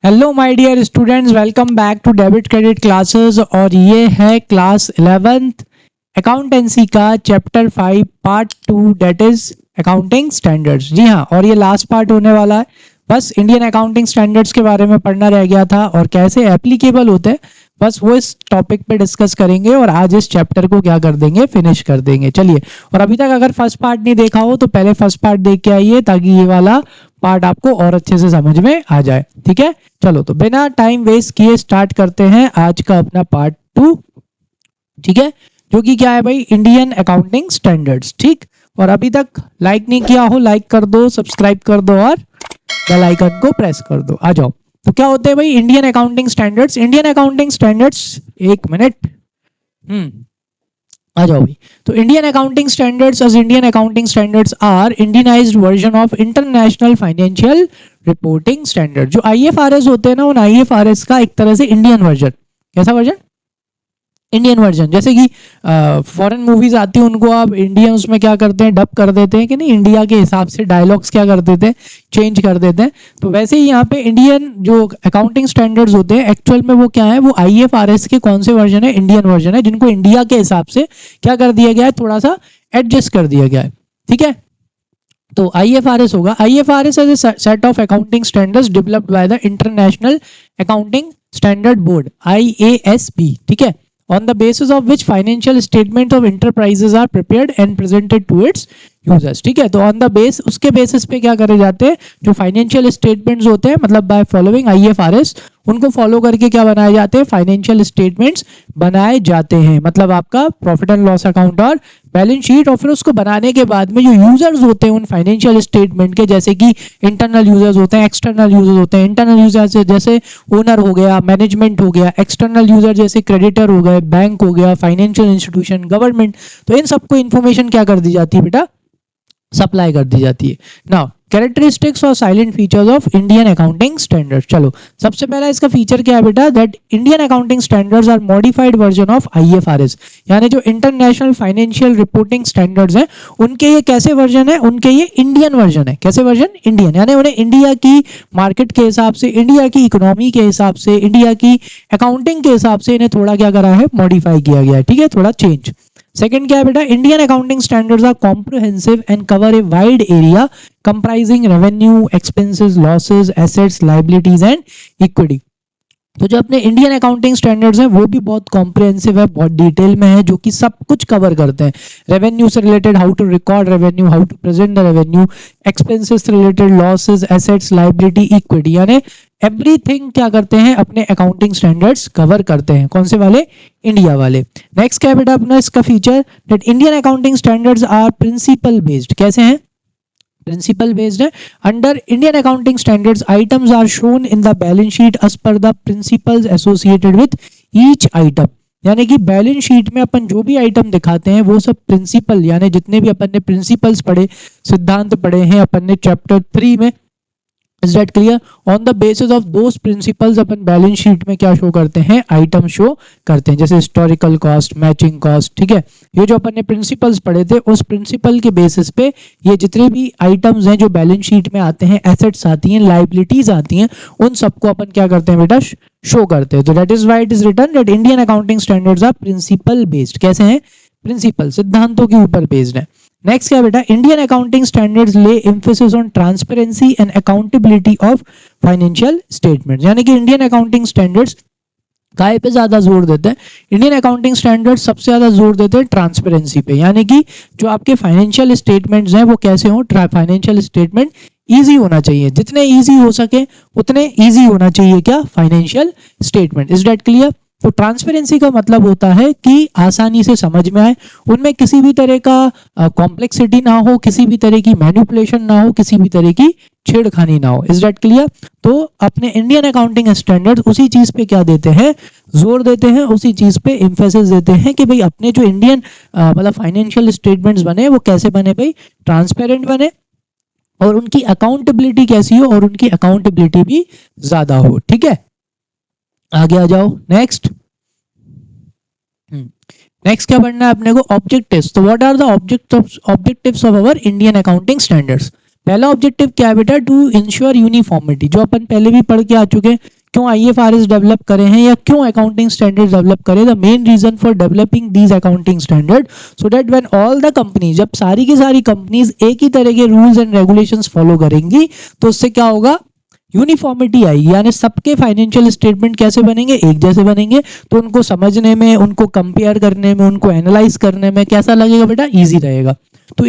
Hello my dear students, welcome back to debit credit classes. और ये है class 11th accountancy का chapter 5 part 2 date is accounting standards. जी हाँ, और ये लास्ट पार्ट होने वाला है। बस इंडियन अकाउंटिंग स्टैंडर्ड्स के बारे में पढ़ना रह गया था और कैसे एप्लीकेबल होते हैं, बस वो इस टॉपिक पे डिस्कस करेंगे और आज इस चैप्टर को क्या कर देंगे, फिनिश कर देंगे। चलिए, और अभी तक अगर फर्स्ट पार्ट नहीं देखा हो तो पहले फर्स्ट पार्ट देख के आइए ताकि ये वाला पार्ट आपको और अच्छे से समझ में आ जाए। ठीक है, चलो तो बिना टाइम वेस्ट किए स्टार्ट करते हैं आज का अपना पार्ट 2। ठीक है, जो कि क्या है भाई, इंडियन अकाउंटिंग स्टैंडर्ड्स। ठीक, और अभी तक लाइक नहीं किया हो लाइक कर दो, सब्सक्राइब कर दो और बेल आइकन को प्रेस कर दो। आ जाओ। तो क्या होते हैं भाई Indian accounting standards? Indian accounting standards, एक मिनट, आ जाओ भाई। तो Indian accounting standards as Indian accounting standards are Indianized version of international financial reporting standard. जो आईएफआरएस होते हैं ना, उन आईएफआरएस का एक तरह से इंडियन वर्जन। कैसा वर्जन? Indian version. जैसे कि फॉरेन मूवीज आती है, उनको आप इंडियन उसमें क्या करते हैं, डब कर देते हैं कि नहीं, इंडिया के हिसाब से डायलॉग्स क्या कर देते हैं, चेंज कर देते हैं। तो वैसे ही यहाँ पे इंडियन जो अकाउंटिंग स्टैंडर्ड्स होते हैं एक्चुअल में वो क्या है, वो आईएफआरएस के कौन से वर्जन है, इंडियन वर्जन है, जिनको इंडिया के हिसाब से क्या कर दिया गया है, थोड़ा सा एडजस्ट कर दिया गया है। ठीक है, तो आईएफआरएस होगा। IFRS as a set of accounting standards developed by the international accounting standard board IASB. ठीक है, on the basis of which financial statements of enterprises are prepared and presented to its users. ठीक है, तो on the base, उसके basis पे क्या करे जाते हैं, जो फाइनेंशियल स्टेटमेंट्स होते हैं, मतलब बाय फॉलोइंग आईएफआरएस, उनको फॉलो करके क्या बनाए जाते हैं, फाइनेंशियल स्टेटमेंट्स बनाए जाते हैं। मतलब आपका प्रॉफिट एंड लॉस अकाउंट और बैलेंस शीट। और फिर उसको बनाने के बाद में जो यूजर्स होते हैं उन फाइनेंशियल स्टेटमेंट के, जैसे कि इंटरनल यूजर्स होते हैं, एक्सटर्नल यूजर्स होते हैं। इंटरनल यूजर्स जैसे ओनर हो गया, मैनेजमेंट हो गया। एक्सटर्नल यूजर जैसे क्रेडिटर हो गए, बैंक हो गया, फाइनेंशियल इंस्टीट्यूशन, गवर्नमेंट। तो इन सबको इन्फॉर्मेशन क्या कर दी जाती है बेटा, सप्लाई कर दी जाती है। नाउ कैरेक्टरिस्टिक्स और silent features of Indian accounting standards. चलो, सबसे पहला इसका फीचर क्या है बेटा, that Indian accounting standards are modified version of IFRS. यानी जो इंटरनेशनल फाइनेंशियल रिपोर्टिंग स्टैंडर्ड्स हैं, उनके ये कैसे वर्जन है, उनके ये इंडियन वर्जन है। कैसे वर्जन? इंडियन। यानी उन्हें इंडिया की मार्केट के हिसाब से, इंडिया की इकोनॉमी के हिसाब से, इंडिया की अकाउंटिंग के हिसाब से इन्हें थोड़ा क्या करा है, मॉडिफाई किया गया है। ठीक है, थोड़ा चेंज। सेकंड क्या है बेटा, Indian accounting standards are comprehensive and cover a wide area comprising revenue, expenses, losses, assets, liabilities and equity. तो जो अपने इंडियन अकाउंटिंग स्टैंडर्ड्स हैं वो भी बहुत कॉम्प्रिहेंसिव है, बहुत डिटेल में है, जो कि सब कुछ कवर करते हैं। रेवेन्यू से related, how to record revenue, how to present the revenue, expenses से related, losses, assets, liability, equity, यानी एवरीथिंग क्या करते हैं, अपने अकाउंटिंग स्टैंडर्ड्स कवर करते हैं। कौन से वाले? इंडिया वाले। नेक्स्ट क्या है बेटा अपना इसका feature, that Indian accounting standards are principle based. कैसे हैं? प्रिंसिपल बेस्ड है। Under Indian accounting standards items are shown in the balance sheet as per the principles associated with each item. यानी कि बैलेंस शीट में अपन जो भी item दिखाते हैं वो सब प्रिंसिपल, यानी जितने भी अपन ने प्रिंसिपल्स पढ़े, सिद्धांत पढ़े हैं अपन ने चैप्टर 3 में, is that clear? On the basis of those principles upon balance sheet में क्या शो करते हैं, आइटम शो करते हैं, जैसे हिस्टोरिकल कॉस्ट, मैचिंग कॉस्ट। ठीक है, ये जो अपन ने प्रिंसिपल्स पढ़े थे, उस प्रिंसिपल के बेसिस पे ये जितने भी आइटम्स हैं जो बैलेंस शीट में आते हैं, एसेट्स आती हैं, लायबिलिटीज आती हैं, उन सबको अपन क्या करते हैं बेटा, शो करते हैं। तो that is why it is written that Indian accounting standards are principle based. कैसे हैं? प्रिंसिपल, सिद्धांतों के ऊपर बेस्ड है। नेक्स्ट क्या बेटा, इंडियन अकाउंटिंग स्टैंडर्ड्स ले emphasis on transparency and accountability of financial statements. यानी कि इंडियन अकाउंटिंग स्टैंडर्ड्स काय पे ज्यादा जोर देते हैं? इंडियन अकाउंटिंग स्टैंडर्ड्स सबसे ज्यादा जोर देते हैं ट्रांसपेरेंसी पे। यानी कि जो आपके फाइनेंशियल स्टेटमेंट्स हैं वो कैसे हो, फाइनेंशियल स्टेटमेंट इजी होना चाहिए, जितने इजी हो सके उतने इजी होना चाहिए क्या, financial statement. Is that clear? तो ट्रांसपेरेंसी का मतलब होता है कि आसानी से समझ में आए, उनमें किसी भी तरह का कॉम्प्लेक्सिटी ना हो, किसी भी तरह की मैनिपुलेशन ना हो, किसी भी तरह की छेड़खानी ना हो। Is that clear? तो अपने इंडियन अकाउंटिंग स्टैंडर्ड उसी चीज पे क्या देते हैं, जोर देते हैं, उसी चीज पे एम्फेसिस देते हैं कि भाई अपने जो इंडियन मतलब फाइनेंशियल स्टेटमेंट्स बने वो कैसे बने भाई, ट्रांसपेरेंट बने, और उनकी अकाउंटेबिलिटी कैसी हो, और उनकी अकाउंटेबिलिटी भी ज्यादा हो। ठीक है, आगे आ जाओ। नेक्स्ट नेक्स्ट क्या पढ़ना है अपने को, ऑब्जेक्टिव्स। तो what are the objectives of our Indian accounting standards? पहला ऑब्जेक्टिव क्या है बेटा, टू इंश्योर यूनिफॉर्मिटी, जो अपन पहले भी पढ़ के आ चुके हैं, क्यों आईएफआरएस डेवलप करे हैं या क्यों अकाउंटिंग स्टैंडर्ड डेवलप करे, the main reason for developing these accounting standard so that when all the companies, जब सारी की सारी कंपनीज एक ही तरह के रूल्स एंड रेगुलेशंस फॉलो करेंगी तो उससे क्या होगा, यूनिफॉर्मिटी आएगी, यानी सबके फाइनेंशियल स्टेटमेंट कैसे बनेंगे, एक जैसे बनेंगे, तो उनको समझने में, उनको कंपेयर करने में, उनको एनालाइज करने में कैसा लगेगा बेटा, इजी रहेगा। तो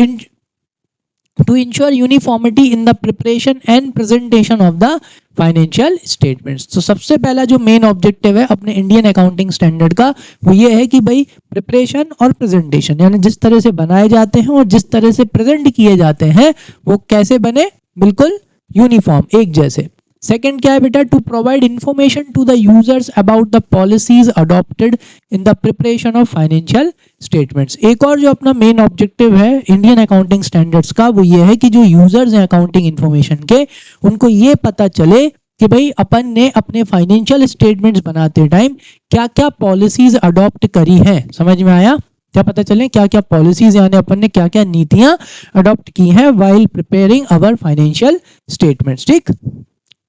to ensure uniformity in the preparation and presentation of the financial statements। तो सबसे पहला जो मेन ऑब्जेक्टिव है अपने इंडियन अकाउंटिंग स्टैंडर्ड का वो ये है कि भाई प्रिपरेशन और प्रेजेंटेशन, यानी जिस तरह से बनाए जाते हैं और जिस तरह से प्रेजेंट किए जाते हैं वो कैसे बने, बिल्कुल यूनिफॉर्म, एक जैसे। सेकंड क्या है बेटा, to provide information to the users about the policies adopted in the preparation of financial statements. एक और जो अपना मेन ऑब्जेक्टिव है इंडियन अकाउंटिंग स्टैंडर्ड्स का वो ये है कि जो यूजर्स हैं अकाउंटिंग इंफॉर्मेशन के, उनको ये पता चले कि भाई अपन ने अपने फाइनेंशियल स्टेटमेंट्स बनाते टाइम क्या क्या पॉलिसीज अडॉप्ट करी हैं, समझ में आया, क्या पता चले क्या क्या पॉलिसीज यानी अपन ने क्या क्या नीतियां अडॉप्ट की हैं while preparing our financial statements. ठीक,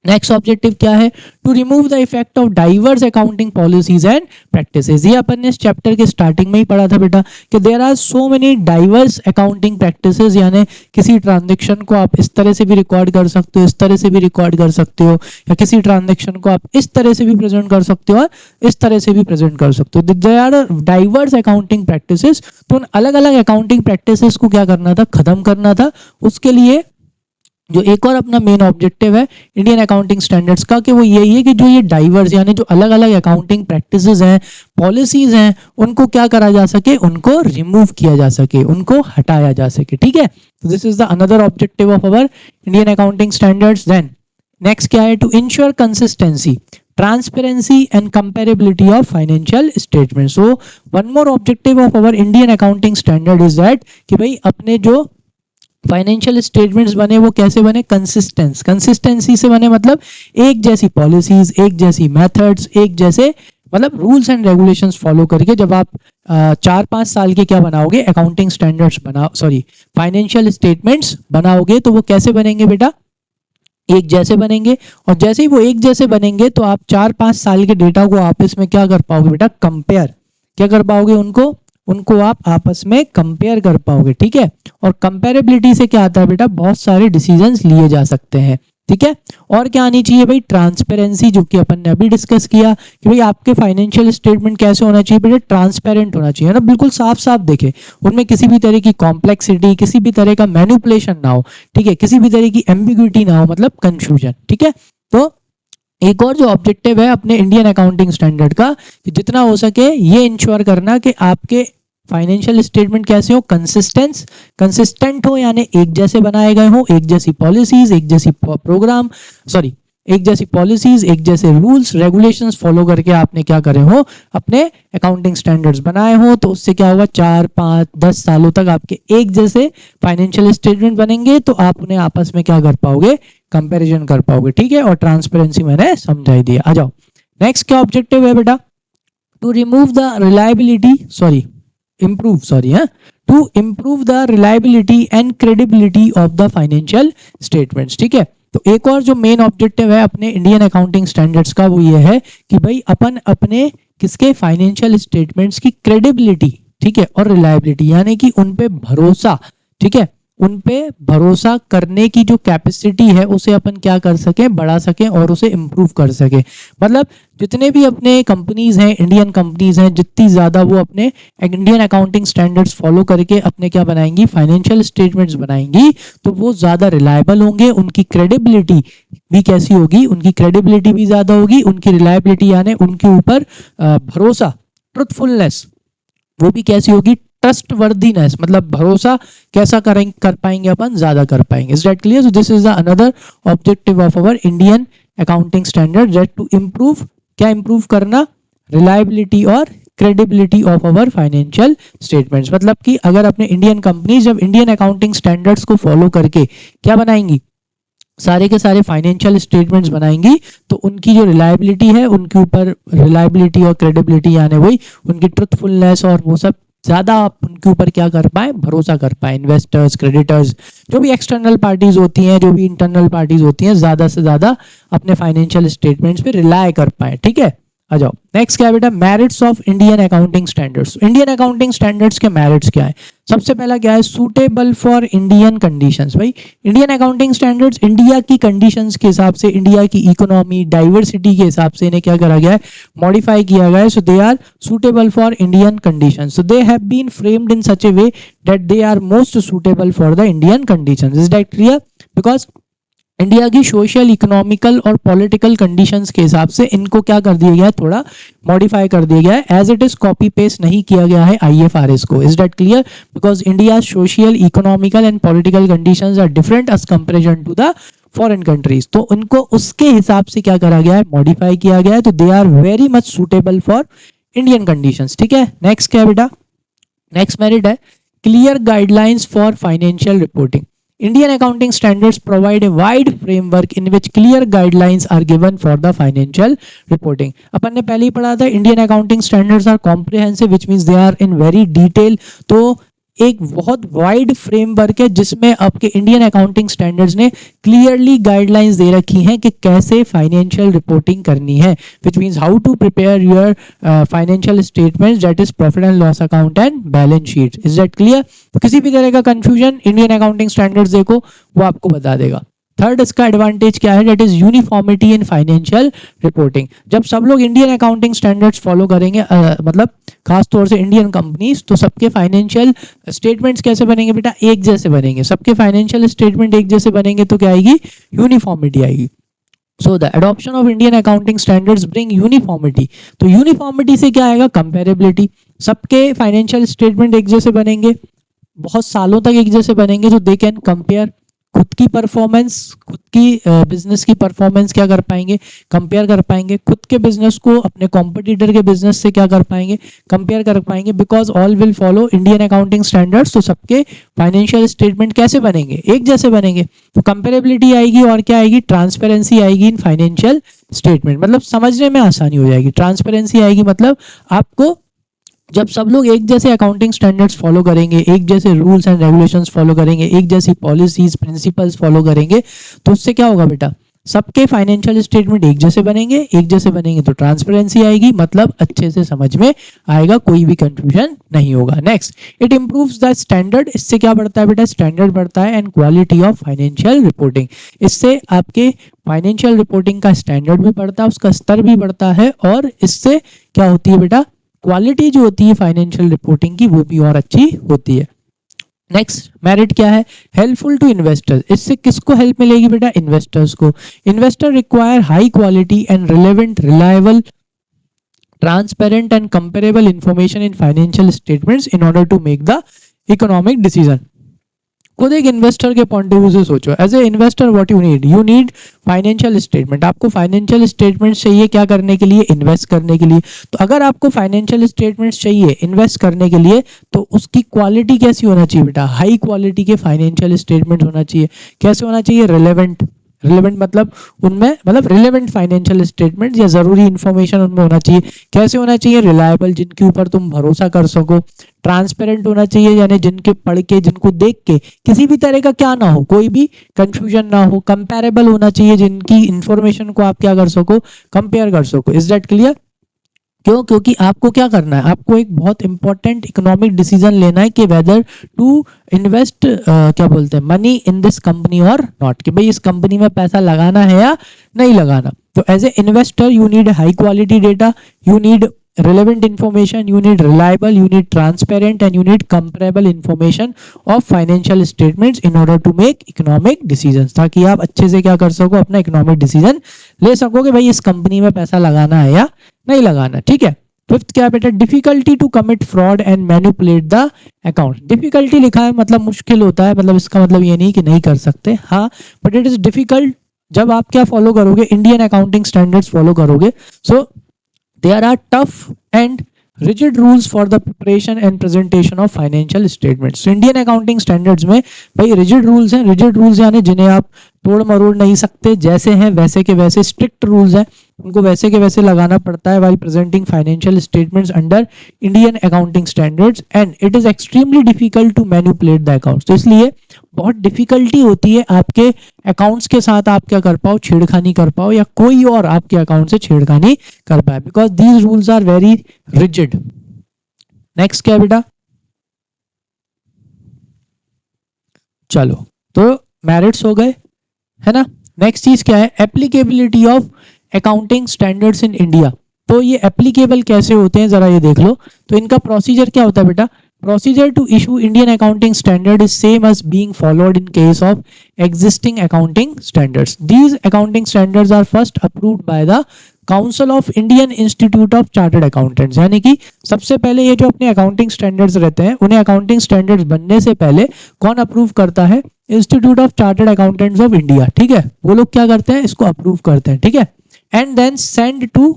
नेक्स्ट ऑब्जेक्टिव क्या है, to remove the effect of diverse accounting policies and practices. ये अपन ने इस चैप्टर के स्टार्टिंग में ही पढ़ा था बेटा कि there are so many diverse accounting practices, यानी किसी ट्रांजैक्शन को आप इस तरह से भी रिकॉर्ड कर सकते हो, इस तरह से भी रिकॉर्ड कर सकते हो, या किसी ट्रांजैक्शन को आप इस तरह से भी प्रेजेंट कर सकते हो और इस तरह से भी प्रेजेंट कर सकते हो। There are diverse accounting practices, तो उन अलग अलग अकाउंटिंग प्रैक्टिसेस को क्या करना था, खत्म करना था। उसके लिए जो एक और अपना मेन ऑब्जेक्टिव है इंडियन अकाउंटिंग स्टैंडर्ड्स का कि वो यही है कि जो ये डाइवर्स यानी जो अलग अलग अकाउंटिंग प्रैक्टिसेस हैं, पॉलिसीज हैं, उनको क्या करा जा सके, उनको रिमूव किया जा सके, उनको हटाया जा सके। ठीक है, this is the another objective of our Indian accounting standards. Then next क्या है, to ensure consistency, transparency and comparability of financial statements। So one more objective of our Indian accounting standard is that कि भाई अपने जो financial statements बने वो कैसे बने, कंसिस्टेंसी से बने, मतलब एक जैसी पॉलिसीज, एक जैसी मेथड्स, एक जैसे मतलब रूल्स एंड रेगुलेशंस फॉलो करके जब आप 4-5 साल के क्या बनाओगे, अकाउंटिंग स्टैंडर्ड्स फाइनेंशियल स्टेटमेंट्स बनाओगे तो वो कैसे बनेंगे बेटा, एक जैसे बनेंगे। और जैसे ही वो एक जैसे बनेंगे तो आप 4-5 साल के डेटा को आपस में क्या कर पाओगे बेटा, कंपेयर, क्या कर पाओगे, उनको आप आपस में कंपेयर कर पाओगे। ठीक है, और कंपेरेबिलिटी से क्या आता है बेटा, बहुत सारे डिसीजंस लिए जा सकते हैं। ठीक है, और क्या आनी चाहिए भाई, ट्रांसपेरेंसी, जो कि अपन ने अभी डिस्कस किया कि भाई आपके फाइनेंशियल स्टेटमेंट कैसे होना चाहिए बेटा, ट्रांसपेरेंट होना चाहिए ना, बिल्कुल साफ साफ देखे, उनमें किसी भी तरह की कॉम्प्लेक्सिटी, किसी भी तरह का मैनिपुलेशन ना हो। ठीक है, किसी भी तरह की एम्बिग्विटी ना हो, मतलब कंफ्यूजन। ठीक है, तो एक और जो ऑब्जेक्टिव है अपने इंडियन अकाउंटिंग स्टैंडर्ड का कि जितना हो सके ये इंश्योर करना कि आपके फाइनेंशियल स्टेटमेंट कैसे हो, कंसिस्टेंट हो, यानी एक जैसे बनाए गए हो, एक जैसी पॉलिसीज, एक जैसी प्रोग्राम एक जैसी पॉलिसीज, एक जैसे रूल्स रेगुलेशंस फॉलो करके आपने क्या करे हो, अपने अकाउंटिंग स्टैंडर्ड्स बनाए हो। तो उससे क्या होगा, 4-5-10 सालों तक आपके एक जैसे फाइनेंशियल स्टेटमेंट बनेंगे, तो आप उन्हें आपस में क्या कर पाओगे, कंपैरिजन कर पाओगे। ठीक है, और ट्रांसपेरेंसी मैंने समझाई दिया। आ जाओ, नेक्स्ट क्या ऑब्जेक्टिव है बेटा, to remove the reliability to improve the reliability and credibility of the financial statements। ठीक है, तो एक और जो मेन ऑब्जेक्टिव है अपने इंडियन अकाउंटिंग स्टैंडर्ड्स का वो ये है कि भाई अपन अपने किसके फाइनेंशियल स्टेटमेंट्स की क्रेडिबिलिटी, ठीक है, और रिलायबिलिटी यानी कि उन पे भरोसा, ठीक है, उन पे भरोसा करने की जो कैपेसिटी है उसे अपन क्या कर सके, बढ़ा सके और उसे इम्प्रूव कर सके। मतलब जितने भी अपने कंपनीज हैं, इंडियन कंपनीज हैं, जितनी ज़्यादा वो अपने इंडियन अकाउंटिंग स्टैंडर्ड्स फॉलो करके अपने क्या बनाएंगी, फाइनेंशियल स्टेटमेंट्स बनाएंगी, तो वो ज़्यादा रिलायबल होंगे, उनकी क्रेडिबिलिटी भी कैसी होगी, उनकी क्रेडिबिलिटी भी ज़्यादा होगी, उनकी रिलायबिलिटी यानी उनके ऊपर भरोसा, ट्रुथफुलनेस, वो भी कैसी होगी, ट्रस्टवर्दीनेस, मतलब भरोसा कैसा कर पाएंगे अपन, ज्यादा कर पाएंगे। Is that clear? So this is the another objective of our Indian accounting standard, that to improve, क्या इम्प्रूव करना, रिलायबिलिटी और credibility of our financial statements. मतलब कि अगर अपने इंडियन कंपनी जब इंडियन अकाउंटिंग स्टैंडर्ड्स को फॉलो करके क्या बनाएंगी, सारे के सारे फाइनेंशियल स्टेटमेंट्स बनाएंगी, तो उनकी जो रिलायबिलिटी है, उनके ऊपर रिलायबिलिटी और क्रेडिबिलिटी यानी वही उनकी ट्रुथफुलनेस और वो सब ज़्यादा आप उनके ऊपर क्या कर पाए, भरोसा कर पाए। इन्वेस्टर्स, क्रेडिटर्स, जो भी एक्सटर्नल पार्टीज होती हैं, जो भी इंटरनल पार्टीज होती हैं, ज़्यादा से ज़्यादा अपने फाइनेंशियल स्टेटमेंट्स पे रिलाय कर पाए। ठीक है, आ जाओ नेक्स्ट क्या है बेटा, merits of Indian accounting standards. Indian accounting standards के मेरिट्स क्या है? सबसे पहला क्या है, सूटेबल फॉर इंडियन कंडीशंस। भाई इंडियन अकाउंटिंग स्टैंडर्ड्स इंडिया की कंडीशंस के हिसाब से, इंडिया की इकोनॉमी डाइवर्सिटी के हिसाब से इन्हें क्या करा गया है, मॉडिफाई किया गया है। So they are suitable for Indian conditions. So they have been framed in such a way that they are most suitable for the Indian conditions. Is that clear? Because India की social, economical और political conditions के हिसाब से इनको क्या कर दिया गया है, थोड़ा मॉडिफाई कर दिया गया है। As it is copy paste नहीं किया गया है आईएफआरएस को। Is that clear? Because India social, economical and political conditions are different as comparison to the foreign countries. तो उनको उसके हिसाब से क्या करा गया है, मॉडिफाई किया गया है। तो they are very much suitable for Indian conditions. ठीक है, नेक्स्ट क्या है बेटा, नेक्स्ट मेरिट है clear guidelines for financial reporting. Indian accounting standards provide a wide framework in which clear guidelines are given for the financial reporting. अपन ने पहले ही पढ़ा था, Indian accounting standards are comprehensive, which means they are in very detail. तो एक बहुत wide framework है जिसमें आपके इंडियन अकाउंटिंग स्टैंडर्ड्स ने क्लियरली गाइडलाइंस दे रखी हैं कि कैसे फाइनेंशियल रिपोर्टिंग करनी है, which means how to prepare your financial statements, that is profit and loss account and balance sheet. Is that clear? तो किसी भी तरह का कंफ्यूजन इंडियन अकाउंटिंग स्टैंडर्ड्स देखो वो आपको बता देगा। थर्ड इसका एडवांटेज क्या है, that is uniformity in financial reporting. जब सब लोग इंडियन अकाउंटिंग स्टैंडर्ड्स फॉलो करेंगे, मतलब खासतौर से इंडियन कंपनीज, तो सबके फाइनेंशियल स्टेटमेंट्स कैसे बनेंगे बेटा, एक जैसे बनेंगे। सबके फाइनेंशियल स्टेटमेंट एक जैसे बनेंगे तो क्या आएगी, यूनिफॉर्मिटी आएगी। So the adoption of Indian accounting standards bring uniformity. तो यूनिफॉर्मिटी से क्या आएगा, कंपेरेबिलिटी। सबके फाइनेंशियल स्टेटमेंट एक जैसे बनेंगे, बहुत सालों तक एक जैसे बनेंगे, तो दे कैन कंपेयर खुद की परफॉर्मेंस, खुद की बिजनेस की परफॉर्मेंस क्या कर पाएंगे, कंपेयर कर पाएंगे। खुद के बिजनेस को अपने कॉम्पिटिटर के बिजनेस से क्या कर पाएंगे, कंपेयर कर पाएंगे, because all will follow Indian accounting standards. तो सबके फाइनेंशियल स्टेटमेंट कैसे बनेंगे, एक जैसे बनेंगे। तो कंपेरेबिलिटी आएगी और क्या आएगी, ट्रांसपेरेंसी आएगी इन फाइनेंशियल स्टेटमेंट। मतलब समझने में आसानी हो जाएगी। ट्रांसपेरेंसी आएगी मतलब आपको, जब सब लोग एक जैसे अकाउंटिंग स्टैंडर्ड्स फॉलो करेंगे, एक जैसे रूल्स एंड रेगुलेशंस फॉलो करेंगे, एक जैसी पॉलिसीज प्रिंसिपल्स फॉलो करेंगे, तो उससे क्या होगा बेटा, सबके फाइनेंशियल स्टेटमेंट एक जैसे बनेंगे। एक जैसे बनेंगे तो ट्रांसपेरेंसी आएगी, मतलब अच्छे से समझ में आएगा, कोई भी कंफ्यूजन नहीं होगा। Next, it improves the standard. इससे क्या बढ़ता है बेटा, स्टैंडर्ड बढ़ता है and quality of financial reporting. इससे आपके फाइनेंशियल रिपोर्टिंग का स्टैंडर्ड भी बढ़ता है, उसका स्तर भी बढ़ता है, और इससे क्या होती है बेटा, क्वालिटी जो होती है फाइनेंशियल रिपोर्टिंग की वो भी और अच्छी होती है। नेक्स्ट मेरिट क्या है, हेल्पफुल टू इन्वेस्टर्स। इससे किसको हेल्प मिलेगी बेटा, इन्वेस्टर्स को। Investor require high quality and relevant, reliable, transparent and comparable information in financial statements in order to make the economic decision. खुद एक इन्वेस्टर के पॉइंट ऑफ व्यू से सोचो, as a investor what you need financial statement. आपको financial statement चाहिए क्या करने के लिए, इन्वेस्ट करने के लिए। तो अगर आपको फाइनेंशियल स्टेटमेंट चाहिए इन्वेस्ट करने के लिए, तो उसकी क्वालिटी कैसी होना चाहिए बेटा, हाई क्वालिटी के फाइनेंशियल स्टेटमेंट होना चाहिए। कैसे होना चाहिए, रिलेवेंट। रिलेवेंट मतलब उनमें, मतलब रिलेवेंट फाइनेंशियल स्टेटमेंट या जरूरी इंफॉर्मेशन उनमें होना चाहिए। कैसे होना चाहिए, रिलायबल, जिनके ऊपर तुम भरोसा कर सको। ट्रांसपेरेंट होना चाहिए, यानी जिनके पढ़ के, जिनको देख के किसी भी तरह का क्या ना हो, कोई भी कंफ्यूजन ना हो। कंपेरेबल होना चाहिए, जिनकी इंफॉर्मेशन को आप क्या कर सको, कंपेयर कर सको। Is that clear? क्यों? क्योंकि आपको क्या करना है, आपको एक बहुत इंपॉर्टेंट इकोनॉमिक डिसीजन लेना है कि वेदर टू इन्वेस्ट क्या बोलते हैं, मनी इन दिस कंपनी और नॉट, कि भाई इस कंपनी में पैसा लगाना है या नहीं लगाना। तो as a investor you need high quality data, you need relevant information, you need reliable, you need transparent and you need comparable information of financial statements in order to make economic decisions, ताकि आप अच्छे से क्या कर सको, अपना economic decision ले सको कि भाई इस कंपनी में पैसा लगाना है या नहीं लगाना। ठीक है। फिफ्थ क्या बेटा, difficulty to commit fraud and manipulate the account. Difficulty लिखा है मतलब मुश्किल होता है, मतलब इसका मतलब ये नहीं कि नहीं कर सकते, हाँ, बट इट इज डिफिकल्ट जब आप क्या फॉलो करोगे, इंडियन अकाउंटिंग स्टैंडर्ड्स फॉलो करोगे। सो there are tough and rigid rules for the preparation and presentation of financial statements. So Indian accounting standards में भाई rigid rules हैं। rigid rules यानी जिन्हें आप तोड़ मरोड़ नहीं सकते, जैसे हैं वैसे के वैसे, स्ट्रिक्ट रूल्स हैं, उनको वैसे के वैसे लगाना पड़ता है while presenting financial statements under Indian accounting standards and it is extremely difficult to manipulate the accounts। तो इसलिए बहुत डिफिकल्टी होती है आपके अकाउंट्स के साथ आप क्या कर पाओ, छेड़खानी कर पाओ, या कोई और आपके अकाउंट से छेड़खानी कर पाए, because these rules are very rigid. Next क्या है बेटा, चलो तो मेरिट्स हो गए, है ना। नेक्स्ट चीज क्या है, applicability of accounting standards in India. तो ये एप्लीकेबल कैसे होते हैं जरा ये देख लो। तो इनका प्रोसीजर क्या होता है बेटा, procedure to issue Indian accounting standard is same as being followed in case of existing accounting standards। These accounting standards are first approved by the Council of Indian Institute of Chartered Accountants। यानी कि सबसे पहले ये जो अपने accounting standards रहते हैं उन्हें अकाउंटिंग स्टैंडर्ड्स बनने से पहले कौन अप्रूव करता है, institute of chartered accountants of India, ठीक है। वो लोग क्या करते हैं, इसको अप्रूव करते हैं, ठीक है। And then send to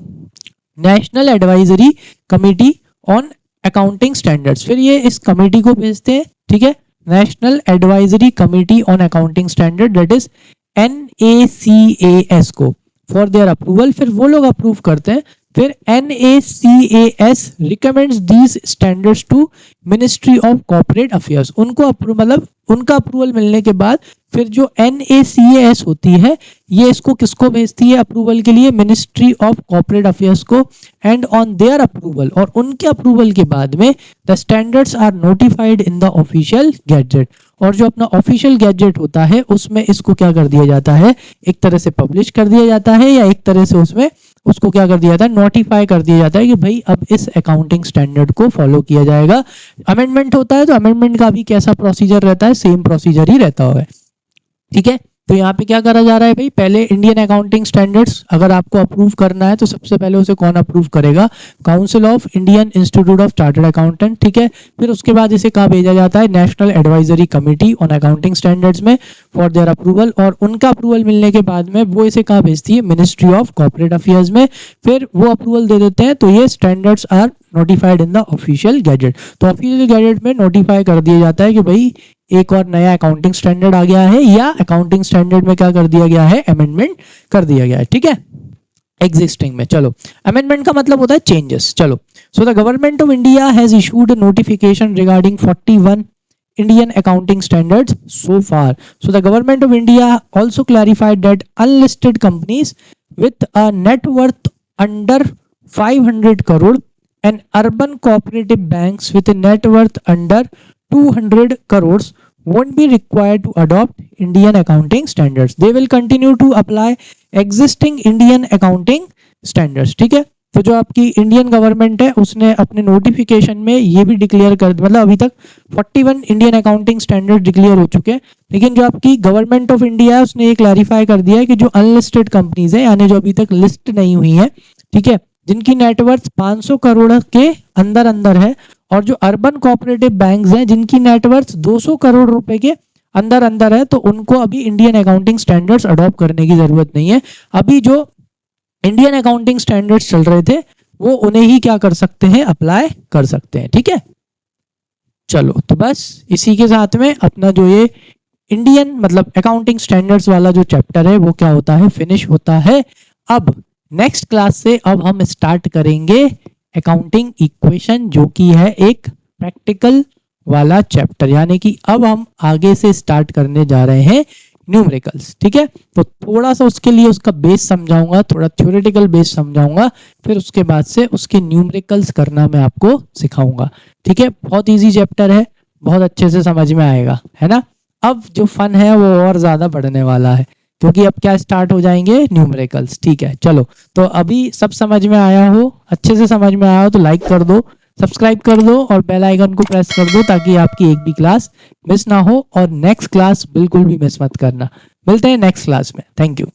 national advisory committee on accounting standards. फिर ये इस कमेटी को भेजते हैं, ठीक है, national advisory committee on accounting standard, that is NACAS को, फॉर देयर अप्रूवल। फिर वो लोग अप्रूव करते हैं, फिर NACAS recommends these standards to ministry of corporate affairs. उनको मतलब उनका अप्रूवल मिलने के बाद फिर जो NACAS होती है ये इसको किसको भेजती है अप्रूवल के लिए, मिनिस्ट्री ऑफ कॉर्पोरेट अफेयर्स को। एंड ऑन देयर अप्रूवल, और उनके अप्रूवल के बाद में the standards are notified in the official gazette. और जो अपना ऑफिशियल गैजेट होता है उसमें इसको क्या कर दिया जाता है, एक तरह से पब्लिश कर दिया जाता है, या एक तरह से उसमें उसको क्या कर दिया जाता है, नोटिफाई कर दिया जाता है कि भाई अब इस अकाउंटिंग स्टैंडर्ड को फॉलो किया जाएगा। अमेंडमेंट होता है तो अमेंडमेंट का भी कैसा प्रोसीजर रहता है, सेम प्रोसीजर ही रहता है, ठीक है। तो यहाँ पे क्या करा जा रहा है भाई, पहले इंडियन अकाउंटिंग स्टैंडर्ड्स अगर आपको अप्रूव करना है तो सबसे पहले उसे कौन अप्रूव करेगा, council of Indian institute of chartered accountant, ठीक है। फिर उसके बाद इसे कहाँ भेजा जाता है, national advisory committee on accounting standards में फॉर देयर अप्रूवल। और उनका अप्रूवल मिलने के बाद में वो इसे कहाँ भेजती है, मिनिस्ट्री ऑफ कॉर्पोरेट अफेयर्स में। फिर वो अप्रूवल दे देते हैं, तो ये standards are notified in the official gazette. तो ऑफिशियल गैजेट में नोटिफाई कर दिया जाता है कि भाई एक और नया अकाउंटिंग स्टैंडर्ड आ गया है, या अकाउंटिंग स्टैंडर्ड में क्या कर दिया गया है, अमेंडमेंट कर दिया गया है, ठीक है, एग्जिस्टिंग में। चलो, अमेंडमेंट का मतलब होता है चेंजेस। चलो, so the government of India has issued notification regarding 41 Indian accounting standards so far. So the government of India also clarified that unlisted companies with a net worth under 500 crore and urban cooperative banks with a net worth under 200 crores won't be required to adopt Indian accounting standards. They will continue to apply existing Indian accounting standards, ठीक है। तो जो आपकी Indian government है उसने अपने notification में ये भी डिक्लेयर कर, मतलब अभी तक 41 इंडियन अकाउंटिंग स्टैंडर्ड डिक्लेयर हो चुके हैं, लेकिन जो आपकी गवर्नमेंट ऑफ इंडिया है उसने ये क्लैरिफाई कर दिया है कि जो अनलिस्टेड कंपनीज है, यानी जो अभी तक लिस्ट नहीं हुई है, ठीक है, जिनकी नेटवर्थ 500 करोड़ के अंदर अंदर है, और जो अर्बन कोऑपरेटिव बैंक्स हैं जिनकी नेटवर्थ 200 करोड़ रुपए के अंदर अंदर है, तो उनको अभी इंडियन अकाउंटिंग स्टैंडर्ड्स अडॉप्ट करने की जरूरत नहीं है। अभी जो इंडियन अकाउंटिंग स्टैंडर्ड्स चल रहे थे वो उन्हें ही क्या कर सकते हैं, अप्लाई कर सकते हैं, ठीक है। चलो, तो बस इसी के साथ में अपना जो ये इंडियन मतलब अकाउंटिंग स्टैंडर्ड्स वाला जो चैप्टर है वो क्या होता है, फिनिश होता है। अब नेक्स्ट क्लास से अब हम स्टार्ट करेंगे अकाउंटिंग इक्वेशन, जो कि है एक प्रैक्टिकल वाला चैप्टर, यानी कि अब हम आगे से स्टार्ट करने जा रहे हैं न्यूमेरिकल्स, ठीक है। तो थोड़ा सा उसके लिए उसका बेस समझाऊंगा, थोड़ा थ्योरेटिकल बेस समझाऊंगा, फिर उसके बाद से उसके न्यूमेरिकल्स करना मैं आपको सिखाऊंगा, ठीक है। बहुत इजी चैप्टर है, बहुत अच्छे से समझ में आएगा, है ना। अब जो फन है वो और ज्यादा बढ़ने वाला है, क्योंकि अब क्या स्टार्ट हो जाएंगे न्यूमेरिकल्स, ठीक है। चलो, तो अभी सब समझ में आया हो, अच्छे से समझ में आया हो तो लाइक कर दो, सब्सक्राइब कर दो और बेल आइकन को प्रेस कर दो, ताकि आपकी एक भी क्लास मिस ना हो, और नेक्स्ट क्लास बिल्कुल भी मिस मत करना। मिलते हैं नेक्स्ट क्लास में, थैंक यू।